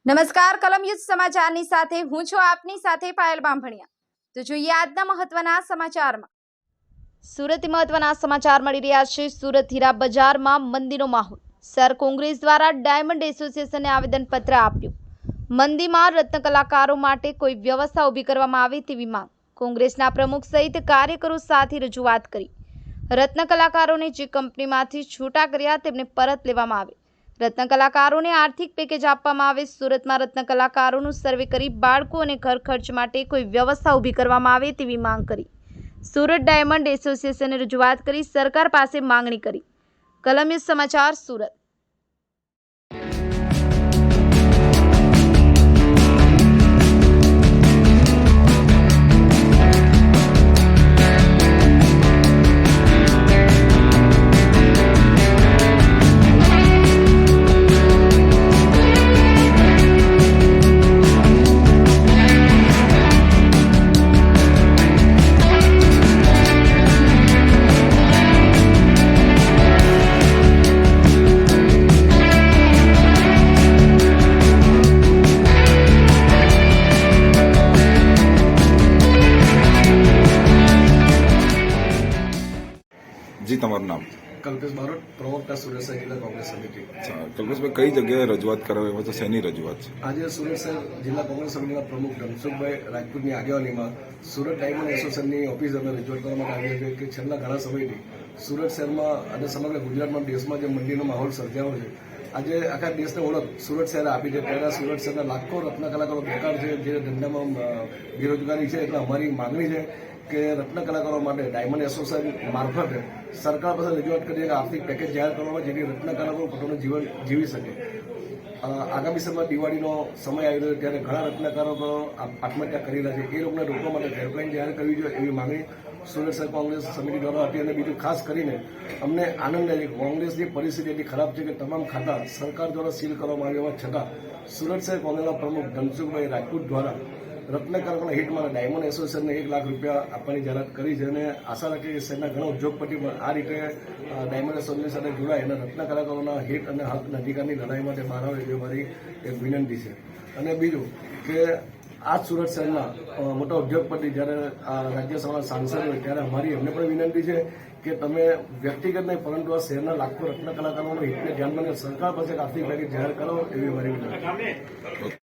નમસ્કાર, કલમ યુદ્ધ સમાચારની સાથે હું છું આપની સાથે પાયલ બામભણિયા। તો જોઈએ આજના મહત્વના સમાચારમાં। સુરતથી મહત્વના સમાચાર મળી રહ્યા છે। સુરત હીરા બજારમાં મંદીનો માહોલ। શહેર કોંગ્રેસ દ્વારા ડાયમંડ એસોસિએશનને આવેદનપત્ર આપ્યું। મંદીમાં રત્ન કલાકારો માટે કોઈ વ્યવસ્થા ઊભી કરવામાં આવે તેવી માંગ। કોંગ્રેસના પ્રમુખ સહિત કાર્યકરો સાથે રજૂઆત કરી। રત્ન કલાકારોને જે કંપનીમાંથી છૂટા કર્યા તેમને પરત લેવામાં આવે। રત્ન કલાકારોને આર્થિક પેકેજ આપવામાં આવે। સુરતમાં રત્ન કલાકારોનું સર્વે કરી બાળકો અને ઘર ખર્ચ માટે કોઈ વ્યવસ્થા ઊભી કરવામાં આવે તેવી માંગ કરી। સુરત ડાયમંડ એસોસિએશને રજૂઆત કરી સરકાર પાસે માંગણી કરી। કલમ યુદ્ધ સમાચાર સુરત। जी તમારું નામ? કલ્પેશ બારોટ, પ્રવક્તા સુરત શહેર જિલ્લા કોંગ્રેસ સમિતિ। કલ્પેશભાઈ, કઈ જગ્યાએ રજૂઆત કરાવી હોય તો શેની રજૂઆત છે? આજે સુરત શહેર જિલ્લા કોંગ્રેસ સમિતિના પ્રમુખ ધનસુખભાઈ રાજપૂતની આગેવાનીમાં સુરત ડાયમંડ એસોસિએશનની ઓફિસ અમે રજૂઆત કરવા માટે આવ્યા છે કે છેલ્લા ઘણા સમયથી સુરત શહેરમાં અને સમગ્ર ગુજરાતમાં દેશમાં જે મંદીનો માહોલ સર્જાયો છે, આજે આખા દેશને ઓળખ સુરત શહેર આપી છે। પહેલાં સુરત શહેરના લાખો રત્ન કલાકારો બેકાર છે, જે ધંધામાં બેરોજગારી છે, એટલે અમારી માંગણી છે કે રત્ન કલાકારો માટે ડાયમંડ એસોસિએશન મારફતે સરકાર પાસે રજૂઆત કરીએ કે આર્થિક પેકેજ જાહેર કરવામાં, જેથી રત્ન કલાકારો પોતાનું જીવન જીવી શકે। આગામી સમયમાં દિવાળીનો સમય આવી રહ્યો ત્યારે ઘણા રત્નકારો આત્મહત્યા કરી રહ્યા છે, એ લોકોને રોકવા માટે હેલ્પલાઇન જાહેર કરવી જોઈએ એવી માંગણી સુરત શહેર કોંગ્રેસ સમિતિ દ્વારા હતી। અને બીજું ખાસ કરીને અમને આનંદ છે કે કોંગ્રેસની પરિસ્થિતિ એટલી ખરાબ છે કે તમામ ખાતા સરકાર દ્વારા સીલ કરવામાં આવ્યા હોવા છતાં સુરત શહેર કોંગ્રેસના પ્રમુખ ધનસુખભાઈ રાજપૂત દ્વારા રત્ન કલાકારોના હિટ માટે ડાયમંડ એસોસિએશનને 1 લાખ રૂપિયા આપવાની જાહેરાત કરી છે। અને આશા રાખીએ કે શહેરના ઘણા ઉદ્યોગપતિ પણ આ રીતે ડાયમંડ એસોસિએશન સાથે જોડાય અને રત્ન કલાકારોના હિત અને હક અધિકારની લડાઈ માટે બહાર આવે એ મારી એક વિનંતી છે। અને બીજું કે આ સુરત શહેરના મોટા ઉદ્યોગપતિ જ્યારે રાજ્યસભાના સાંસદ હોય ત્યારે અમારી એમને પણ વિનંતી છે કે તમે વ્યક્તિગત નહીં પરંતુ આ શહેરના લાખો રત્ન કલાકારોના હિતને ધ્યાનમાં સરકાર પાસે આર્થિક પેકેજ જાહેર કરો એવી અમારી વિનંતી।